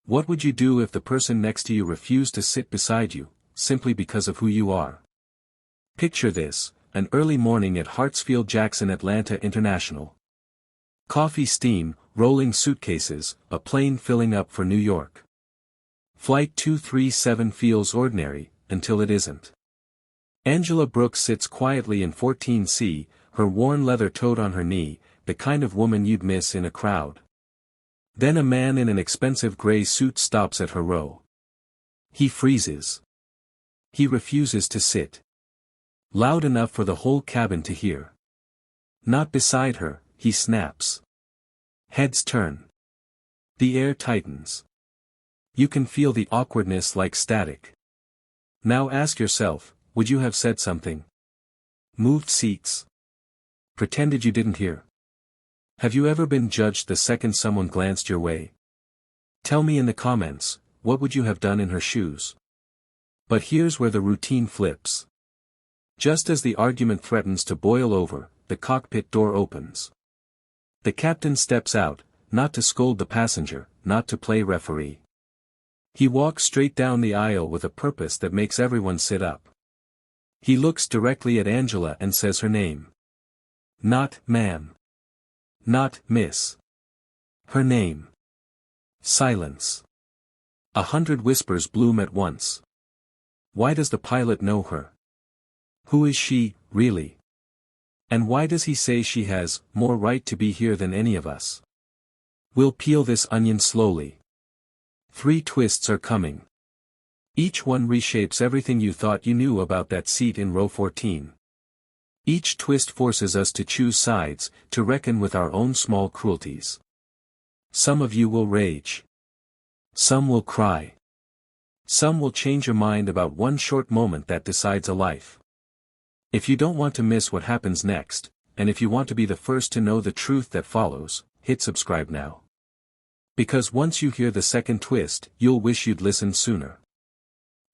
What would you do if the person next to you refused to sit beside you, simply because of who you are? Picture this, an early morning at Hartsfield-Jackson Atlanta International. Coffee steam, rolling suitcases, a plane filling up for New York. Flight 237 feels ordinary, until it isn't. Angela Brooks sits quietly in 14C, her worn leather tote on her knee, the kind of woman you'd miss in a crowd. Then a man in an expensive gray suit stops at her row. He freezes. He refuses to sit. Loud enough for the whole cabin to hear. Not beside her, he snaps. Heads turn. The air tightens. You can feel the awkwardness like static. Now ask yourself, would you have said something? Moved seats? Pretended you didn't hear? Have you ever been judged the second someone glanced your way? Tell me in the comments, what would you have done in her shoes? But here's where the routine flips. Just as the argument threatens to boil over, the cockpit door opens. The captain steps out, not to scold the passenger, not to play referee. He walks straight down the aisle with a purpose that makes everyone sit up. He looks directly at Angela and says her name. Not ma'am. Not miss. Her name. Silence. 100 whispers bloom at once. Why does the pilot know her? Who is she, really? And why does he say she has more right to be here than any of us? We'll peel this onion slowly. 3 twists are coming. Each one reshapes everything you thought you knew about that seat in row 14. Each twist forces us to choose sides, to reckon with our own small cruelties. Some of you will rage. Some will cry. Some will change your mind about one short moment that decides a life. If you don't want to miss what happens next, and if you want to be the first to know the truth that follows, hit subscribe now. Because once you hear the second twist, you'll wish you'd listened sooner.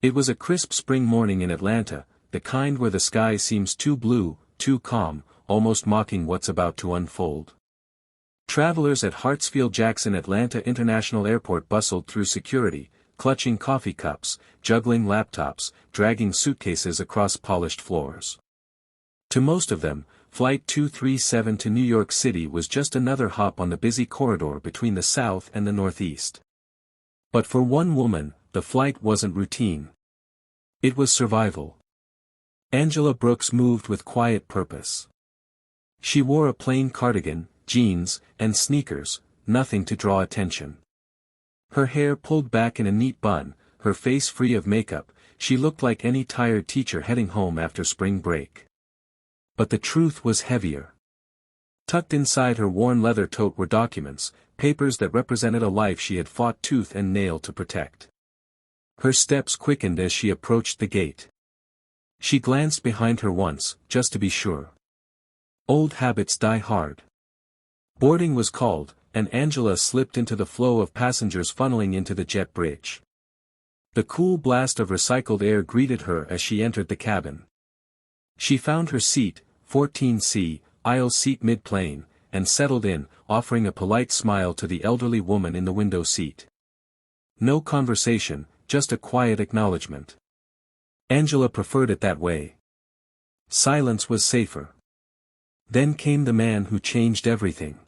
It was a crisp spring morning in Atlanta, the kind where the sky seems too blue, too calm, almost mocking what's about to unfold. Travelers at Hartsfield-Jackson Atlanta International Airport bustled through security, clutching coffee cups, juggling laptops, dragging suitcases across polished floors. To most of them, Flight 237 to New York City was just another hop on the busy corridor between the South and the Northeast. But for one woman, the flight wasn't routine. It was survival. Angela Brooks moved with quiet purpose. She wore a plain cardigan, jeans, and sneakers, nothing to draw attention. Her hair pulled back in a neat bun, her face free of makeup, she looked like any tired teacher heading home after spring break. But the truth was heavier. Tucked inside her worn leather tote were documents, papers that represented a life she had fought tooth and nail to protect. Her steps quickened as she approached the gate. She glanced behind her once, just to be sure. Old habits die hard. Boarding was called, and Angela slipped into the flow of passengers funneling into the jet bridge. The cool blast of recycled air greeted her as she entered the cabin. She found her seat, 14C, aisle seat mid-plane, and settled in, offering a polite smile to the elderly woman in the window seat. No conversation, just a quiet acknowledgement. Angela preferred it that way. Silence was safer. Then came the man who changed everything.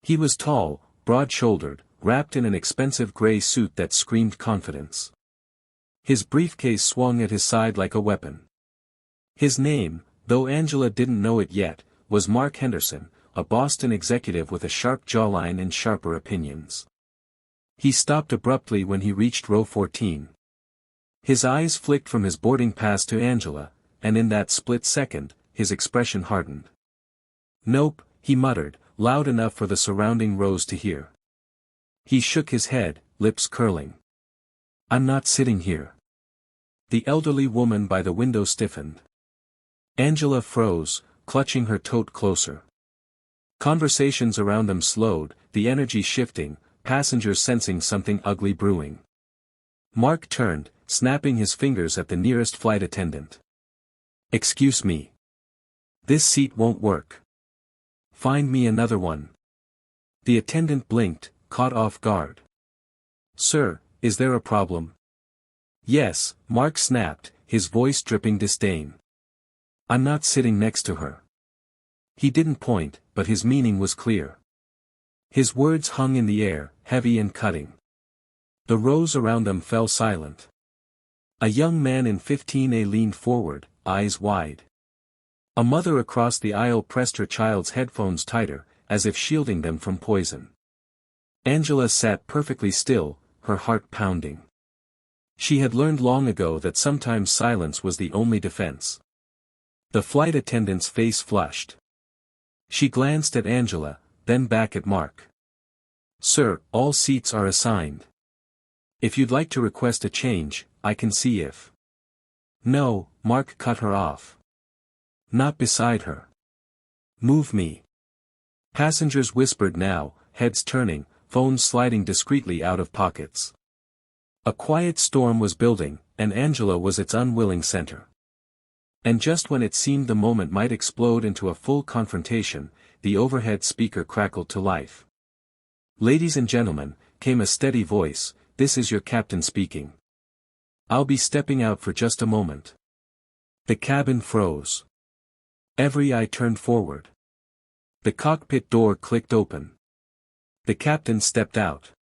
He was tall, broad-shouldered, wrapped in an expensive gray suit that screamed confidence. His briefcase swung at his side like a weapon. His name, though Angela didn't know it yet, was Mark Henderson, a Boston executive with a sharp jawline and sharper opinions. He stopped abruptly when he reached row 14. His eyes flicked from his boarding pass to Angela, and in that split second, his expression hardened. "Nope," he muttered, loud enough for the surrounding rows to hear. He shook his head, lips curling. "I'm not sitting here." The elderly woman by the window stiffened. Angela froze, clutching her tote closer. Conversations around them slowed, the energy shifting, passengers sensing something ugly brewing. Mark turned, snapping his fingers at the nearest flight attendant. "Excuse me. This seat won't work. Find me another one." The attendant blinked, caught off guard. "Sir, is there a problem?" "Yes," Mark snapped, his voice dripping disdain. "I'm not sitting next to her." He didn't point, but his meaning was clear. His words hung in the air, heavy and cutting. The rows around them fell silent. A young man in 15A leaned forward, eyes wide. A mother across the aisle pressed her child's headphones tighter, as if shielding them from poison. Angela sat perfectly still, her heart pounding. She had learned long ago that sometimes silence was the only defense. The flight attendant's face flushed. She glanced at Angela, then back at Mark. "Sir, all seats are assigned. If you'd like to request a change, I can see if—" "No," Mark cut her off. "Not beside her. Move me." Passengers whispered now, heads turning, phones sliding discreetly out of pockets. A quiet storm was building, and Angela was its unwilling center. And just when it seemed the moment might explode into a full confrontation, the overhead speaker crackled to life. "Ladies and gentlemen," came a steady voice, "this is your captain speaking. I'll be stepping out for just a moment." The cabin froze. Every eye turned forward. The cockpit door clicked open. The captain stepped out.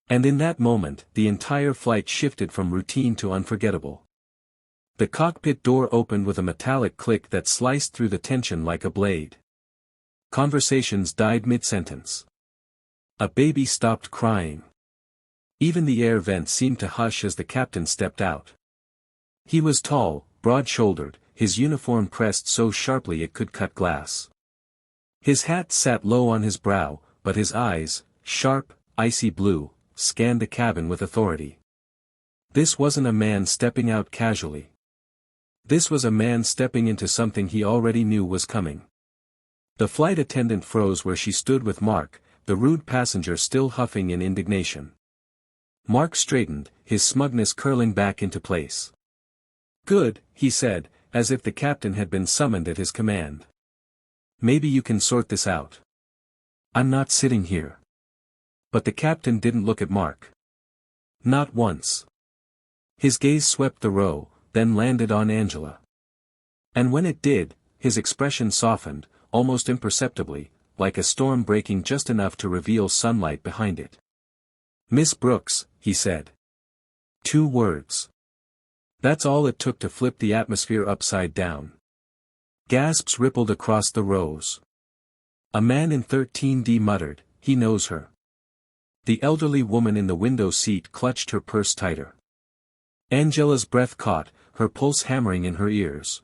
And in that moment, the entire flight shifted from routine to unforgettable. The cockpit door opened with a metallic click that sliced through the tension like a blade. Conversations died mid-sentence. A baby stopped crying. Even the air vent seemed to hush as the captain stepped out. He was tall, broad-shouldered, his uniform pressed so sharply it could cut glass. His hat sat low on his brow, but his eyes, sharp, icy blue, scanned the cabin with authority. This wasn't a man stepping out casually. This was a man stepping into something he already knew was coming. The flight attendant froze where she stood with Mark, the rude passenger still huffing in indignation. Mark straightened, his smugness curling back into place. "Good," he said, as if the captain had been summoned at his command. "Maybe you can sort this out. I'm not sitting here." But the captain didn't look at Mark. Not once. His gaze swept the row, then landed on Angela. And when it did, his expression softened, almost imperceptibly, like a storm breaking just enough to reveal sunlight behind it. "Miss Brooks," he said. 2 words. That's all it took to flip the atmosphere upside down. Gasps rippled across the rows. A man in 13D muttered, "He knows her." The elderly woman in the window seat clutched her purse tighter. Angela's breath caught, her pulse hammering in her ears.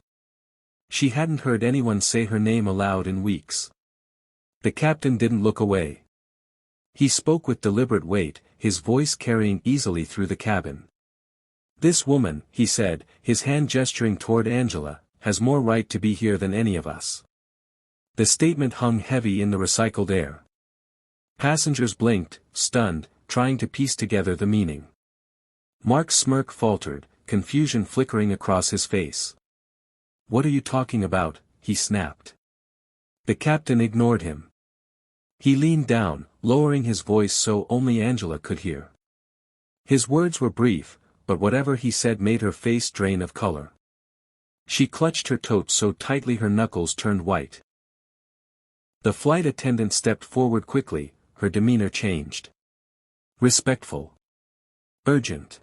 She hadn't heard anyone say her name aloud in weeks. The captain didn't look away. He spoke with deliberate weight, his voice carrying easily through the cabin. "This woman," he said, his hand gesturing toward Angela, "has more right to be here than any of us." The statement hung heavy in the recycled air. Passengers blinked, stunned, trying to piece together the meaning. Mark's smirk faltered, confusion flickering across his face. "What are you talking about?" he snapped. The captain ignored him. He leaned down, lowering his voice so only Angela could hear. His words were brief, but whatever he said made her face drain of color. She clutched her tote so tightly her knuckles turned white. The flight attendant stepped forward quickly, her demeanor changed. Respectful. Urgent.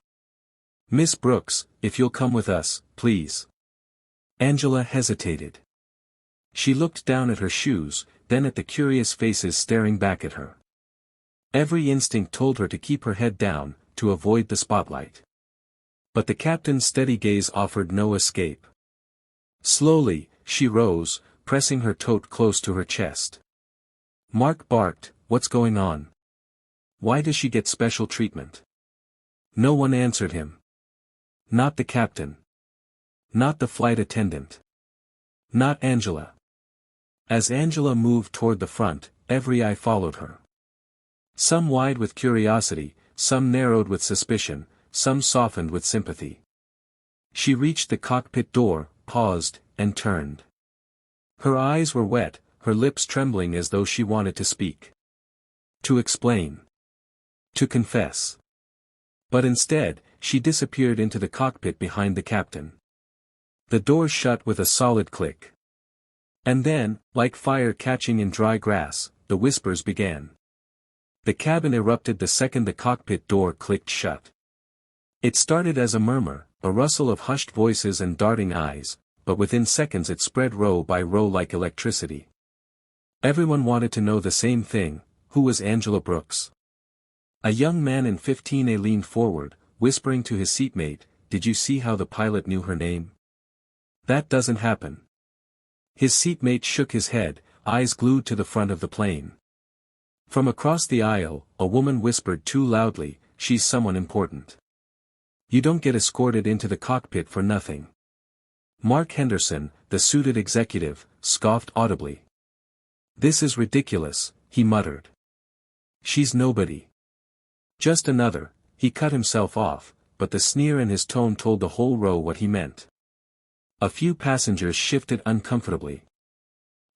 "Miss Brooks, if you'll come with us, please." Angela hesitated. She looked down at her shoes, then at the curious faces staring back at her. Every instinct told her to keep her head down, to avoid the spotlight. But the captain's steady gaze offered no escape. Slowly, she rose, pressing her tote close to her chest. Mark barked, "What's going on? Why does she get special treatment?" No one answered him. Not the captain. Not the flight attendant. Not Angela. As Angela moved toward the front, every eye followed her. Some wide with curiosity, some narrowed with suspicion, some softened with sympathy. She reached the cockpit door, paused, and turned. Her eyes were wet, her lips trembling as though she wanted to speak. To explain. To confess. But instead, she disappeared into the cockpit behind the captain. The door shut with a solid click. And then, like fire catching in dry grass, the whispers began. The cabin erupted the second the cockpit door clicked shut. It started as a murmur, a rustle of hushed voices and darting eyes, but within seconds it spread row by row like electricity. Everyone wanted to know the same thing: who was Angela Brooks? A young man in 15A leaned forward, whispering to his seatmate, "Did you see how the pilot knew her name? That doesn't happen." His seatmate shook his head, eyes glued to the front of the plane. From across the aisle, a woman whispered too loudly, "She's someone important. You don't get escorted into the cockpit for nothing." Mark Henderson, the suited executive, scoffed audibly. "This is ridiculous," he muttered. "She's nobody." "Just another," he cut himself off, but the sneer in his tone told the whole row what he meant. A few passengers shifted uncomfortably.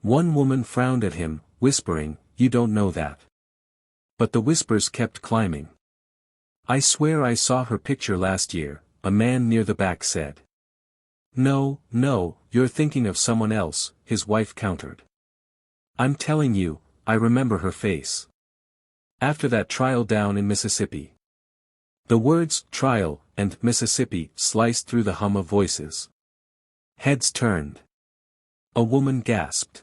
One woman frowned at him, whispering, "You don't know that." But the whispers kept climbing. "I swear I saw her picture last year," a man near the back said. "No, you're thinking of someone else," his wife countered. "I'm telling you, I remember her face. After that trial down in Mississippi." The words, trial, and Mississippi, sliced through the hum of voices. Heads turned. A woman gasped.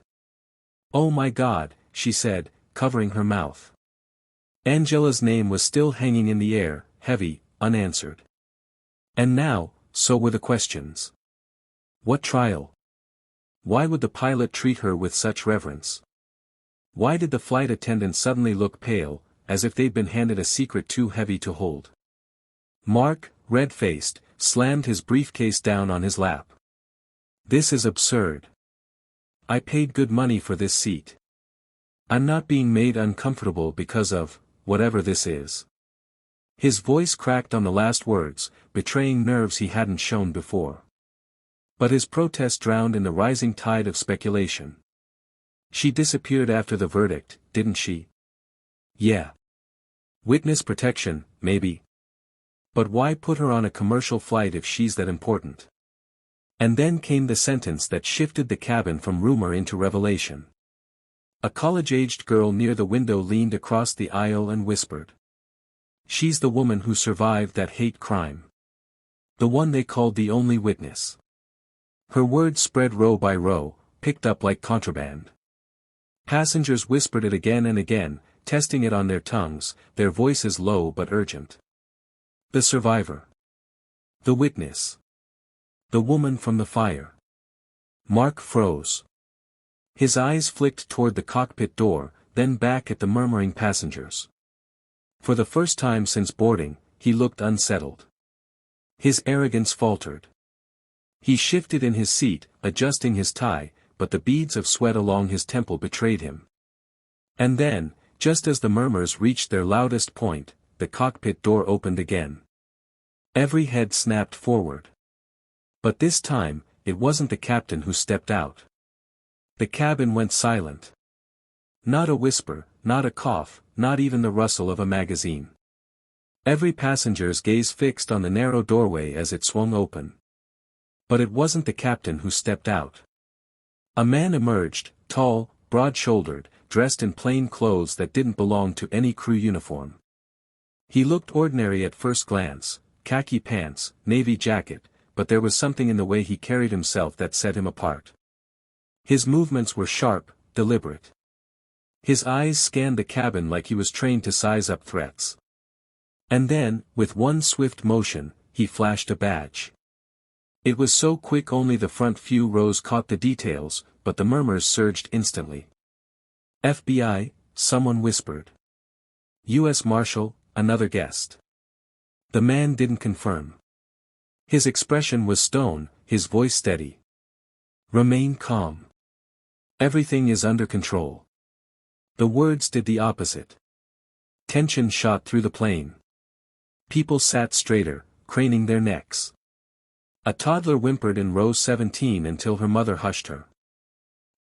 "Oh my God," she said, covering her mouth. Angela's name was still hanging in the air, heavy, unanswered. And now, so were the questions. What trial? Why would the pilot treat her with such reverence? Why did the flight attendant suddenly look pale, as if they'd been handed a secret too heavy to hold? Mark, red-faced, slammed his briefcase down on his lap. "This is absurd. I paid good money for this seat. I'm not being made uncomfortable because of whatever this is." His voice cracked on the last words, betraying nerves he hadn't shown before. But his protest drowned in the rising tide of speculation. "She disappeared after the verdict, didn't she?" "Yeah. Witness protection, maybe. But why put her on a commercial flight if she's that important?" And then came the sentence that shifted the cabin from rumor into revelation. A college-aged girl near the window leaned across the aisle and whispered. "She's the woman who survived that hate crime. The one they called the only witness." Her words spread row by row, picked up like contraband. Passengers whispered it again and again, testing it on their tongues, their voices low but urgent. The survivor. The witness. The woman from the fire. Mark froze. His eyes flicked toward the cockpit door, then back at the murmuring passengers. For the first time since boarding, he looked unsettled. His arrogance faltered. He shifted in his seat, adjusting his tie, but the beads of sweat along his temple betrayed him. And then, just as the murmurs reached their loudest point, the cockpit door opened again. Every head snapped forward. But this time, it wasn't the captain who stepped out. The cabin went silent. Not a whisper, not a cough, not even the rustle of a magazine. Every passenger's gaze fixed on the narrow doorway as it swung open. But it wasn't the captain who stepped out. A man emerged, tall, broad-shouldered, dressed in plain clothes that didn't belong to any crew uniform. He looked ordinary at first glance, khaki pants, navy jacket, but there was something in the way he carried himself that set him apart. His movements were sharp, deliberate. His eyes scanned the cabin like he was trained to size up threats. And then, with one swift motion, he flashed a badge. It was so quick only the front few rows caught the details, but the murmurs surged instantly. "FBI," someone whispered. "U.S. Marshal," another guessed. The man didn't confirm. His expression was stone, his voice steady. "Remain calm. Everything is under control." The words did the opposite. Tension shot through the plane. People sat straighter, craning their necks. A toddler whimpered in row 17 until her mother hushed her.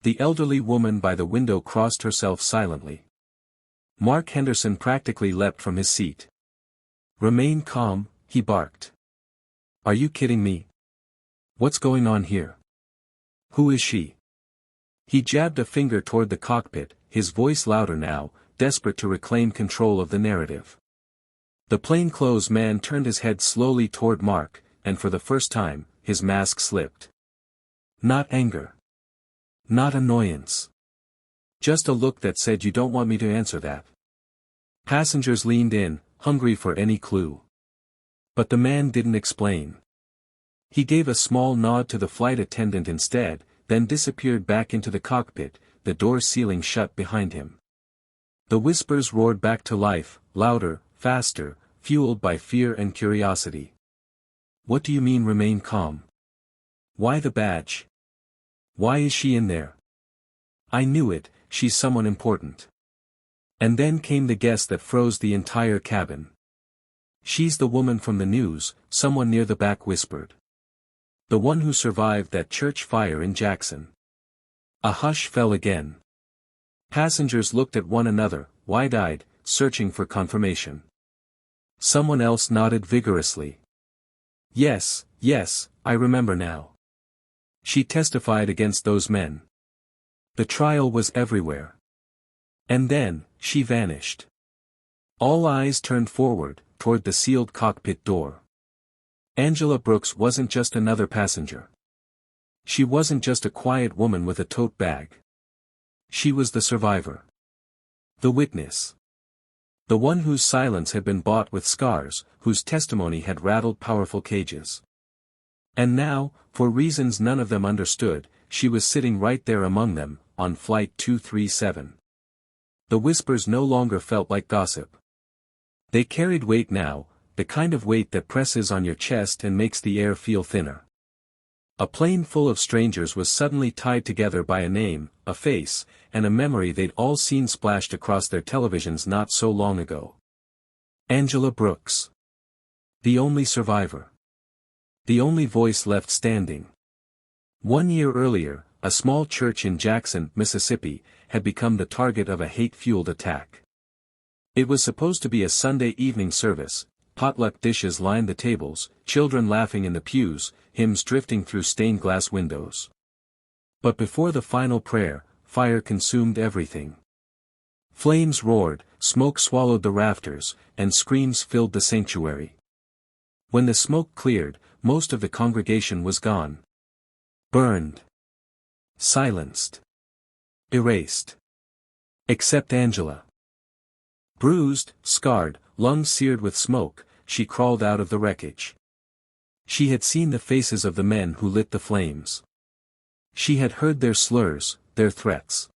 The elderly woman by the window crossed herself silently. Mark Henderson practically leapt from his seat. Remain calm, he barked. Are you kidding me? What's going on here? Who is she? He jabbed a finger toward the cockpit, his voice louder now, desperate to reclaim control of the narrative. The plainclothes man turned his head slowly toward Mark, and for the first time, his mask slipped. Not anger. Not annoyance. Just a look that said, you don't want me to answer that. Passengers leaned in, hungry for any clue. But the man didn't explain. He gave a small nod to the flight attendant instead, then disappeared back into the cockpit, the door sealing shut behind him. The whispers roared back to life, louder, faster, fueled by fear and curiosity. What do you mean remain calm? Why the badge? Why is she in there? I knew it, she's someone important. And then came the guess that froze the entire cabin. She's the woman from the news, someone near the back whispered. The one who survived that church fire in Jackson. A hush fell again. Passengers looked at one another, wide-eyed, searching for confirmation. Someone else nodded vigorously. Yes, I remember now. She testified against those men. The trial was everywhere. And then, she vanished. All eyes turned forward, toward the sealed cockpit door. Angela Brooks wasn't just another passenger. She wasn't just a quiet woman with a tote bag. She was the survivor. The witness. The one whose silence had been bought with scars, whose testimony had rattled powerful cages. And now, for reasons none of them understood, she was sitting right there among them, on Flight 237. The whispers no longer felt like gossip. They carried weight now, the kind of weight that presses on your chest and makes the air feel thinner. A plane full of strangers was suddenly tied together by a name, a face, and a memory they'd all seen splashed across their televisions not so long ago. Angela Brooks. The only survivor. The only voice left standing. 1 year earlier, a small church in Jackson, Mississippi, had become the target of a hate-fueled attack. It was supposed to be a Sunday evening service. Potluck dishes lined the tables, children laughing in the pews, hymns drifting through stained glass windows. But before the final prayer, fire consumed everything. Flames roared, smoke swallowed the rafters, and screams filled the sanctuary. When the smoke cleared, most of the congregation was gone. Burned. Silenced. Erased. Except Angela. Bruised, scarred, lungs seared with smoke, she crawled out of the wreckage. She had seen the faces of the men who lit the flames. She had heard their slurs, their threats.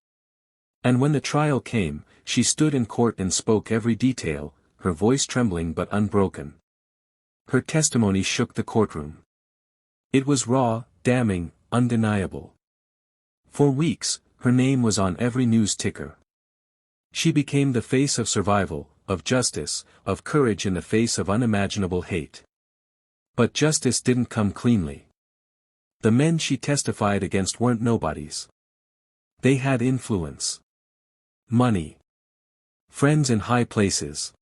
And when the trial came, she stood in court and spoke every detail, her voice trembling but unbroken. Her testimony shook the courtroom. It was raw, damning, undeniable. For weeks, her name was on every news ticker. She became the face of survival, of justice, of courage in the face of unimaginable hate. But justice didn't come cleanly. The men she testified against weren't nobodies. They had influence. Money. Friends in high places.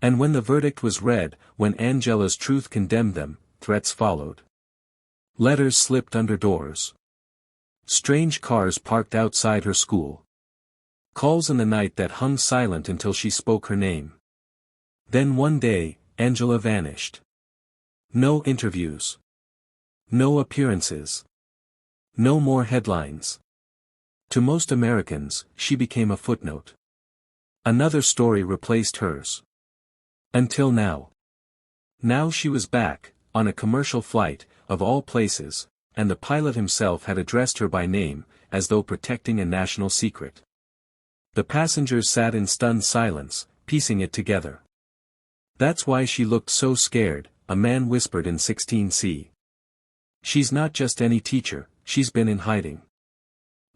And when the verdict was read, when Angela's truth condemned them, threats followed. Letters slipped under doors. Strange cars parked outside her school. Calls in the night that hung silent until she spoke her name. Then one day, Angela vanished. No interviews. No appearances. No more headlines. To most Americans, she became a footnote. Another story replaced hers. Until now. Now she was back, on a commercial flight, of all places, and the pilot himself had addressed her by name, as though protecting a national secret. The passengers sat in stunned silence, piecing it together. That's why she looked so scared, a man whispered in 16C. She's not just any teacher, she's been in hiding.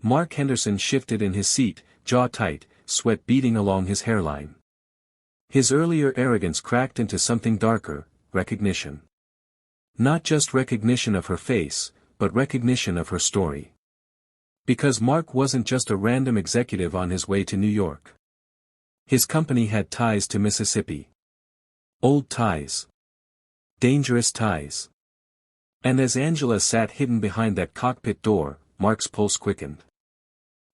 Mark Henderson shifted in his seat, jaw tight, sweat beading along his hairline. His earlier arrogance cracked into something darker, recognition. Not just recognition of her face, but recognition of her story. Because Mark wasn't just a random executive on his way to New York. His company had ties to Mississippi. Old ties. Dangerous ties. And as Angela sat hidden behind that cockpit door, Mark's pulse quickened.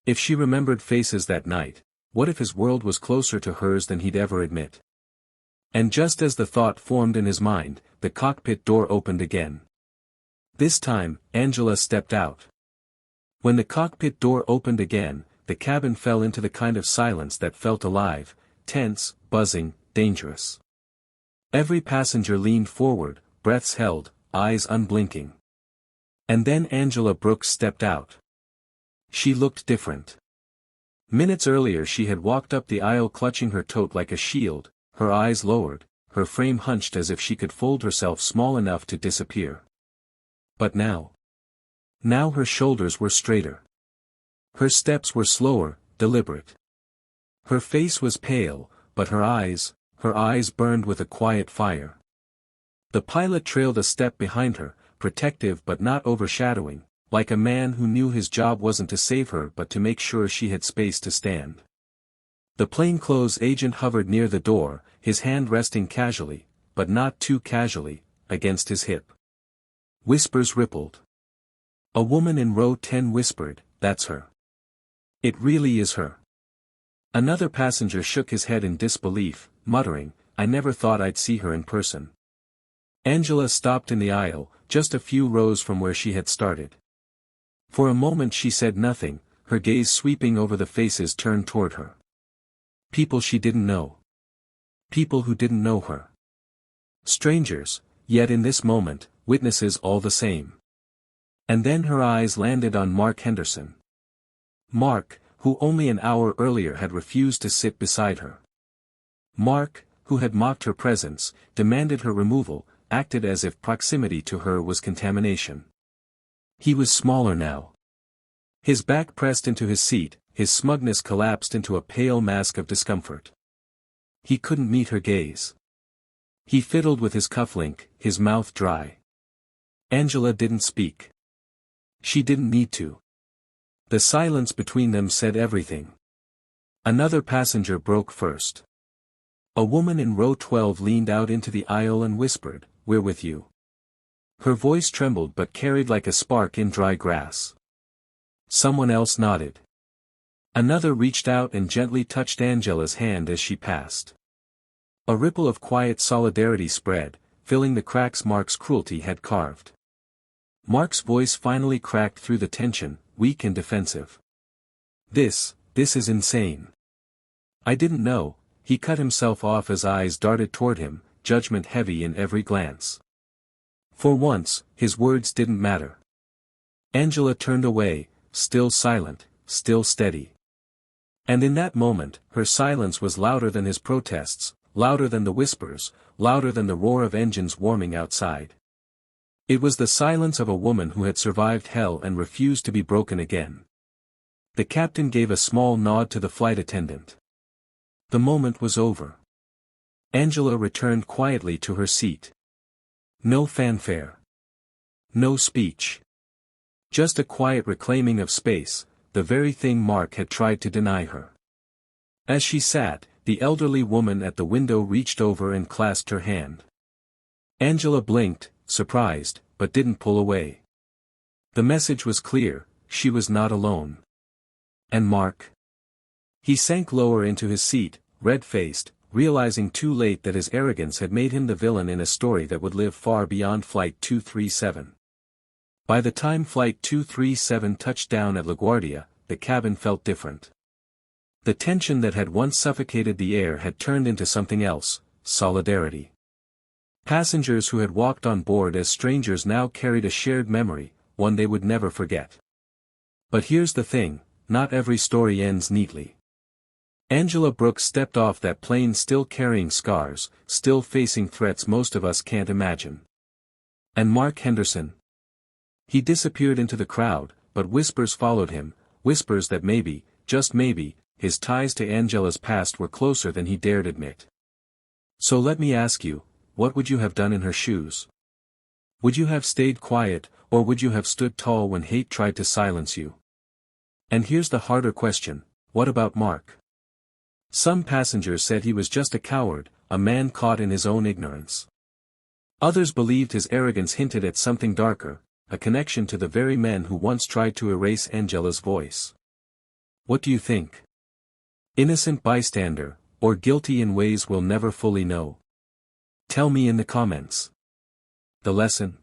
If she remembered faces that night, what if his world was closer to hers than he'd ever admit? And just as the thought formed in his mind, the cockpit door opened again. This time, Angela stepped out. When the cockpit door opened again, the cabin fell into the kind of silence that felt alive, tense, buzzing, dangerous. Every passenger leaned forward, breaths held, eyes unblinking. And then Angela Brooks stepped out. She looked different. Minutes earlier she had walked up the aisle clutching her tote like a shield, her eyes lowered, her frame hunched as if she could fold herself small enough to disappear. But now her shoulders were straighter. Her steps were slower, deliberate. Her face was pale, but her eyes burned with a quiet fire. The pilot trailed a step behind her, protective but not overshadowing, like a man who knew his job wasn't to save her but to make sure she had space to stand. The plainclothes agent hovered near the door, his hand resting casually, but not too casually, against his hip. Whispers rippled. A woman in row 10 whispered, "That's her. It really is her." Another passenger shook his head in disbelief, muttering, "I never thought I'd see her in person." Angela stopped in the aisle, just a few rows from where she had started. For a moment she said nothing, her gaze sweeping over the faces turned toward her. People she didn't know. People who didn't know her. Strangers, yet in this moment, witnesses all the same. And then her eyes landed on Mark Henderson. Mark, who only an hour earlier had refused to sit beside her. Mark, who had mocked her presence, demanded her removal, acted as if proximity to her was contamination. He was smaller now. His back pressed into his seat, his smugness collapsed into a pale mask of discomfort. He couldn't meet her gaze. He fiddled with his cufflink, his mouth dry. Angela didn't speak. She didn't need to. The silence between them said everything. Another passenger broke first. A woman in row 12 leaned out into the aisle and whispered, "We're with you." Her voice trembled but carried like a spark in dry grass. Someone else nodded. Another reached out and gently touched Angela's hand as she passed. A ripple of quiet solidarity spread, filling the cracks Mark's cruelty had carved. Mark's voice finally cracked through the tension, weak and defensive. This is insane. I didn't know." He cut himself off as eyes darted toward him, judgment heavy in every glance. For once, his words didn't matter. Angela turned away, still silent, still steady. And in that moment, her silence was louder than his protests, louder than the whispers, louder than the roar of engines warming outside. It was the silence of a woman who had survived hell and refused to be broken again. The captain gave a small nod to the flight attendant. The moment was over. Angela returned quietly to her seat. No fanfare. No speech. Just a quiet reclaiming of space, the very thing Mark had tried to deny her. As she sat, the elderly woman at the window reached over and clasped her hand. Angela blinked, surprised, but didn't pull away. The message was clear, she was not alone. And Mark? He sank lower into his seat, red-faced, realizing too late that his arrogance had made him the villain in a story that would live far beyond Flight 237. By the time Flight 237 touched down at LaGuardia, the cabin felt different. The tension that had once suffocated the air had turned into something else, solidarity. Passengers who had walked on board as strangers now carried a shared memory, one they would never forget. But here's the thing, not every story ends neatly. Angela Brooks stepped off that plane still carrying scars, still facing threats most of us can't imagine. And Mark Henderson? He disappeared into the crowd, but whispers followed him, whispers that maybe, just maybe, his ties to Angela's past were closer than he dared admit. So let me ask you, what would you have done in her shoes? Would you have stayed quiet, or would you have stood tall when hate tried to silence you? And here's the harder question, what about Mark? Some passengers said he was just a coward, a man caught in his own ignorance. Others believed his arrogance hinted at something darker, a connection to the very men who once tried to erase Angela's voice. What do you think? Innocent bystander, or guilty in ways we'll never fully know? Tell me in the comments. The lesson?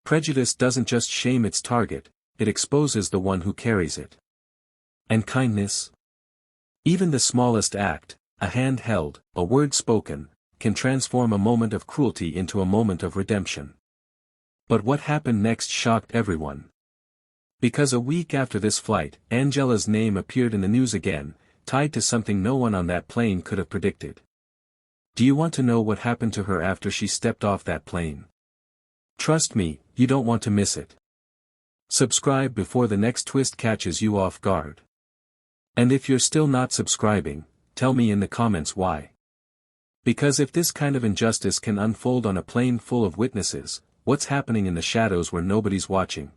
Prejudice doesn't just shame its target, it exposes the one who carries it. And kindness? Even the smallest act, a hand held, a word spoken, can transform a moment of cruelty into a moment of redemption. But what happened next shocked everyone. Because a week after this flight, Angela's name appeared in the news again, tied to something no one on that plane could have predicted. Do you want to know what happened to her after she stepped off that plane? Trust me, you don't want to miss it. Subscribe before the next twist catches you off guard. And if you're still not subscribing, tell me in the comments why. Because if this kind of injustice can unfold on a plane full of witnesses, what's happening in the shadows where nobody's watching?